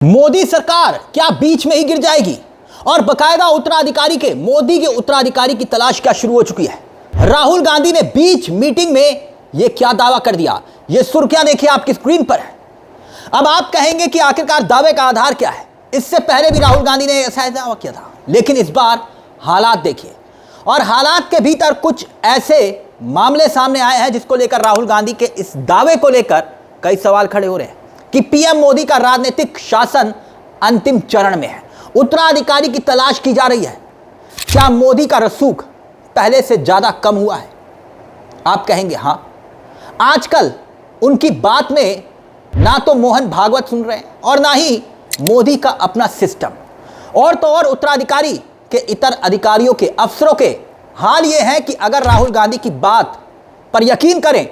मोदी सरकार क्या बीच में ही गिर जाएगी? और बकायदा उत्तराधिकारी के मोदी के उत्तराधिकारी की तलाश क्या शुरू हो चुकी है? राहुल गांधी ने बीच मीटिंग में यह क्या दावा कर दिया? यह सुर्खियां देखिए आपकी स्क्रीन पर है। अब आप कहेंगे कि आखिरकार दावे का आधार क्या है? इससे पहले भी राहुल गांधी ने ऐसा दावा किया था, लेकिन इस बार हालात देखिए, और हालात के भीतर कुछ ऐसे मामले सामने आए हैं जिसको लेकर राहुल गांधी के इस दावे को लेकर कई सवाल खड़े हो रहे हैं कि पीएम मोदी का राजनीतिक शासन अंतिम चरण में है, उत्तराधिकारी की तलाश की जा रही है। क्या मोदी का रसूख पहले से ज्यादा कम हुआ है? आप कहेंगे हां, आजकल उनकी बात में ना तो मोहन भागवत सुन रहे हैं और ना ही मोदी का अपना सिस्टम। और तो और उत्तराधिकारी के इतर अधिकारियों के, अफसरों के हाल यह है कि अगर राहुल गांधी की बात पर यकीन करें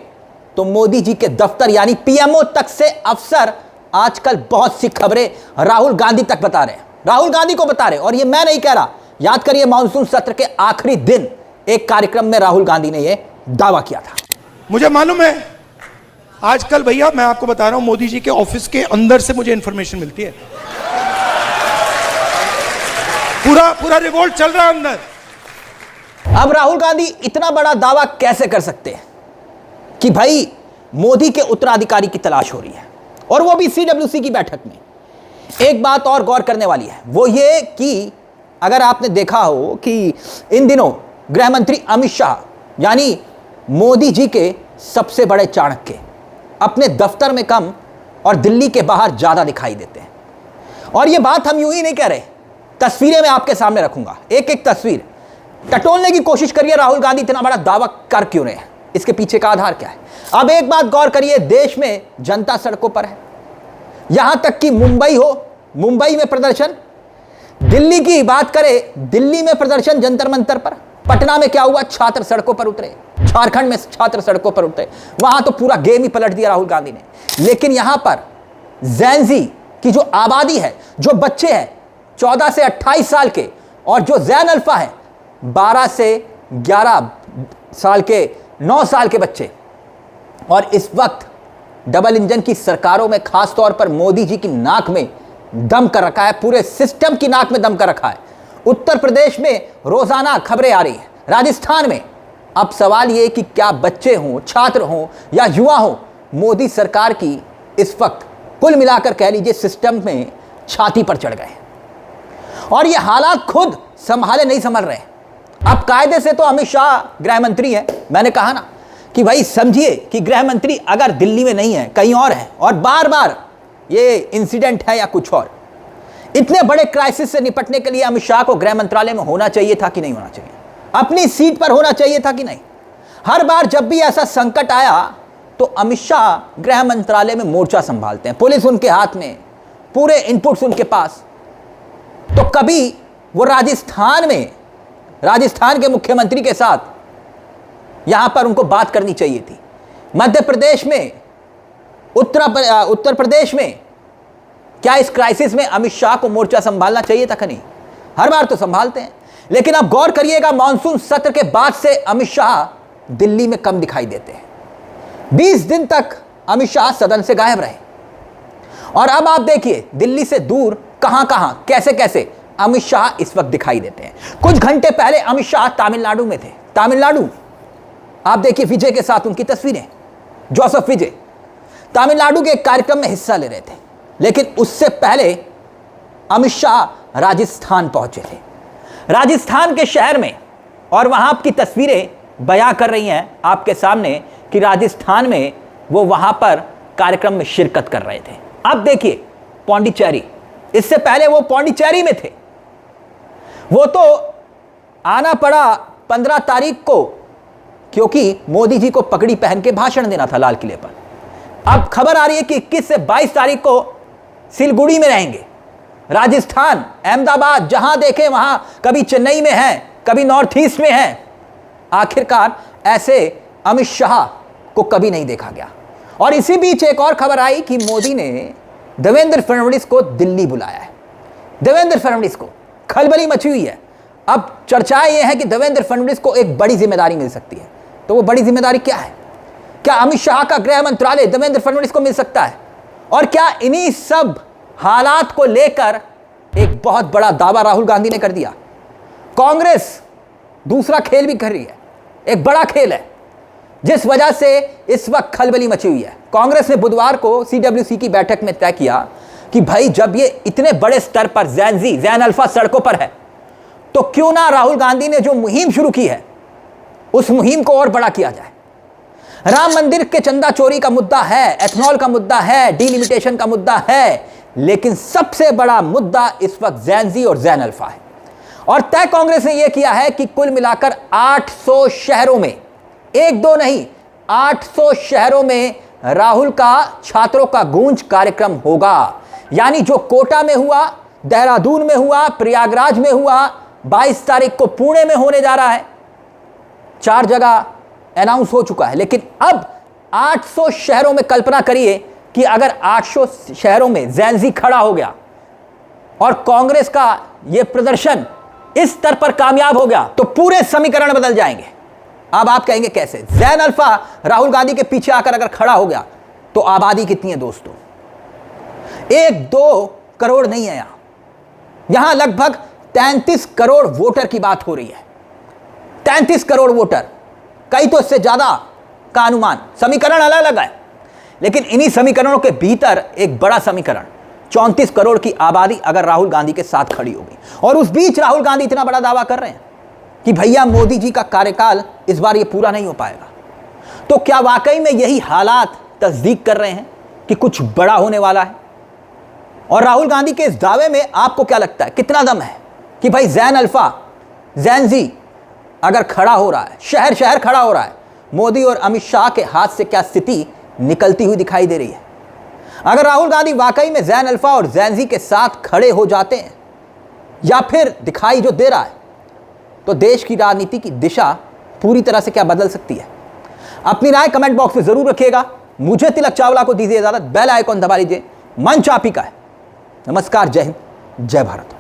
तो मोदी जी के दफ्तर यानी पीएमओ तक से अफसर आजकल बहुत सी खबरें राहुल गांधी तक बता रहे हैं, राहुल गांधी को बता रहे हैं। और ये मैं नहीं कह रहा, याद करिए मानसून सत्र के आखिरी दिन एक कार्यक्रम में राहुल गांधी ने यह दावा किया था। मुझे मालूम है, आजकल भैया मैं आपको बता रहा हूं, मोदी जी के ऑफिस के अंदर से मुझे इंफॉर्मेशन मिलती है। पूरा रिवोल्ट चल रहा है अंदर। अब राहुल गांधी इतना बड़ा दावा कैसे कर सकते हैं कि भाई मोदी के उत्तराधिकारी की तलाश हो रही है, और वो भी सीडब्ल्यूसी की बैठक में? एक बात और गौर करने वाली है, वो ये कि अगर आपने देखा हो कि इन दिनों गृह मंत्री अमित शाह यानी मोदी जी के सबसे बड़े चाणक्य अपने दफ्तर में कम और दिल्ली के बाहर ज्यादा दिखाई देते हैं। और ये बात हम यूं ही नहीं कह रहे, तस्वीरें मैं आपके सामने रखूंगा, एक एक तस्वीर टटोलने की कोशिश करिए राहुल गांधी इतना बड़ा दावा कर क्यों रहे हैं, इसके पीछे का आधार क्या है। अब एक बात गौर करिए, देश में जनता सड़कों पर है, यहां तक कि मुंबई में प्रदर्शन, दिल्ली की बात करें, दिल्ली में प्रदर्शन जंतर मंतर पर, पटना में क्या हुआ, छात्र सड़कों पर उतरे, झारखंड में छात्र सड़कों पर उतरे, वहां तो पूरा गेम ही पलट दिया राहुल गांधी ने। लेकिन यहां पर जैनजी की जो आबादी है, जो बच्चे हैं 14 से 28 साल के, और जो जैन अल्फा है 12 से 11 साल के, 9 साल के बच्चे, और इस वक्त डबल इंजन की सरकारों में खास तौर पर मोदी जी की नाक में दम कर रखा है, पूरे सिस्टम की नाक में दम कर रखा है। उत्तर प्रदेश में रोजाना खबरें आ रही हैं, राजस्थान में। अब सवाल यह कि क्या बच्चे हों, छात्र हों या युवा हों, मोदी सरकार की इस वक्त कुल मिलाकर कह लीजिए सिस्टम में छाती पर चढ़ गए, और ये हालात खुद संभाले नहीं संभल रहे। अब कायदे से तो अमित शाह गृह मंत्री है, मैंने कहा ना कि भाई समझिए कि गृह मंत्री अगर दिल्ली में नहीं है, कहीं और है, और बार बार ये इंसिडेंट है या कुछ और, इतने बड़े क्राइसिस से निपटने के लिए अमित शाह को गृह मंत्रालय में होना चाहिए था कि नहीं होना चाहिए? अपनी सीट पर होना चाहिए था कि नहीं? हर बार जब भी ऐसा संकट आया तो अमित शाह गृह मंत्रालय में मोर्चा संभालते हैं, पुलिस उनके हाथ में, पूरे इनपुट्स उनके पास। तो कभी वो राजस्थान के मुख्यमंत्री के साथ यहां पर उनको बात करनी चाहिए थी, मध्य प्रदेश में, उत्तर प्रदेश में, क्या इस क्राइसिस में अमित शाह को मोर्चा संभालना चाहिए था कि नहीं? हर बार तो संभालते हैं। लेकिन अब गौर करिएगा, मानसून सत्र के बाद से अमित शाह दिल्ली में कम दिखाई देते हैं। 20 दिन तक अमित शाह सदन से गायब रहे, और अब आप देखिए दिल्ली से दूर कहां कहां, कैसे कैसे अमित शाह इस वक्त दिखाई देते हैं। कुछ घंटे पहले अमित शाह तमिलनाडु में थे, तमिलनाडु, आप देखिए विजय के साथ उनकी तस्वीरें, जोसेफ विजय तमिलनाडु के एक कार्यक्रम में हिस्सा ले रहे थे। लेकिन उससे पहले अमित शाह राजस्थान पहुंचे थे, राजस्थान के शहर में, और वहां की तस्वीरें बयां कर रही हैं आपके सामने कि राजस्थान में वो वहां पर कार्यक्रम में शिरकत कर रहे थे। अब देखिए पौंडीचेरी, इससे पहले वो पौंडीचेरी में थे, वो तो आना पड़ा 15 तारीख को, क्योंकि मोदी जी को पगड़ी पहन के भाषण देना था लाल किले पर। अब खबर आ रही है कि 21 से 22 तारीख को सिलगुड़ी में रहेंगे। राजस्थान, अहमदाबाद, जहां देखें वहां, कभी चेन्नई में है, कभी नॉर्थ ईस्ट में है। आखिरकार ऐसे अमित शाह को कभी नहीं देखा गया। और इसी बीच एक और खबर आई कि मोदी ने देवेंद्र फडणवीस को दिल्ली बुलाया है। देवेंद्र फडणवीस को, खलबली मची हुई है। अब चर्चाएं यह है कि देवेंद्र फडणवीस को एक बड़ी जिम्मेदारी मिल सकती है। तो वो बड़ी जिम्मेदारी क्या है? क्या अमित शाह का गृह मंत्रालय देवेंद्र फडणवीस को मिल सकता है? और क्या इन्हीं सब हालात को लेकर एक बहुत बड़ा दावा राहुल गांधी ने कर दिया। कांग्रेस दूसरा खेल भी कर रही है, एक बड़ा खेल है जिस वजह से इस वक्त खलबली मची हुई है। कांग्रेस ने बुधवार को सीडब्ल्यूसी की बैठक में तय किया कि भाई जब ये इतने बड़े स्तर पर जैन अल्फा सड़कों पर है तो क्यों ना राहुल गांधी ने जो मुहिम शुरू की है उस मुहिम को और बड़ा किया जाए। राम मंदिर के चंदा चोरी का मुद्दा है, एथनॉल का मुद्दा है, डिलिमिटेशन का मुद्दा है, लेकिन सबसे बड़ा मुद्दा इस वक्त जैन और जैन अल्फा है। और तय कांग्रेस ने यह किया है कि कुल मिलाकर 800 शहरों में, एक दो नहीं 800 शहरों में राहुल का छात्रों का गूंज कार्यक्रम होगा। यानी जो कोटा में हुआ, देहरादून में हुआ, प्रयागराज में हुआ, 22 तारीख को पुणे में होने जा रहा है, 4 जगह अनाउंस हो चुका है। लेकिन अब 800 शहरों में कल्पना करिए कि अगर 800 शहरों में जैन खड़ा हो गया और कांग्रेस का यह प्रदर्शन इस स्तर पर कामयाब हो गया तो पूरे समीकरण बदल जाएंगे। अब आप कहेंगे कैसे? जैन अल्फा राहुल गांधी के पीछे आकर अगर खड़ा हो गया तो आबादी कितनी है दोस्तों? 1-2 करोड़ नहीं है। यहां लगभग 33 करोड़ वोटर की बात हो रही है। 33 करोड़ वोटर, कई तो इससे ज्यादा का अनुमान, समीकरण अलग अलग है, लेकिन इन्हीं समीकरणों के भीतर एक बड़ा समीकरण 34 करोड़ की आबादी अगर राहुल गांधी के साथ खड़ी होगी। और उस बीच राहुल गांधी इतना बड़ा दावा कर रहे हैं कि भैया मोदी जी का कार्यकाल इस बार ये पूरा नहीं हो पाएगा। तो क्या वाकई में यही हालात तस्दीक कर रहे हैं कि कुछ बड़ा होने वाला है? और राहुल गांधी के इस दावे में आपको क्या लगता है, कितना दम है कि भाई जैन अल्फा, जैन जी अगर खड़ा हो रहा है, शहर शहर खड़ा हो रहा है, मोदी और अमित शाह के हाथ से क्या स्थिति निकलती हुई दिखाई दे रही है? अगर राहुल गांधी वाकई में जैन अल्फा और जैन जी के साथ खड़े हो जाते हैं या फिर दिखाई जो दे रहा है, तो देश की राजनीति की दिशा पूरी तरह से क्या बदल सकती है? अपनी राय कमेंट बॉक्स में जरूर रखिएगा। मुझे तिलक चावला को दीजिए इजाजत। बेल आइकॉन दबा लीजिए। मंच आप ही का है। नमस्कार, जय हिंद, जय भारत।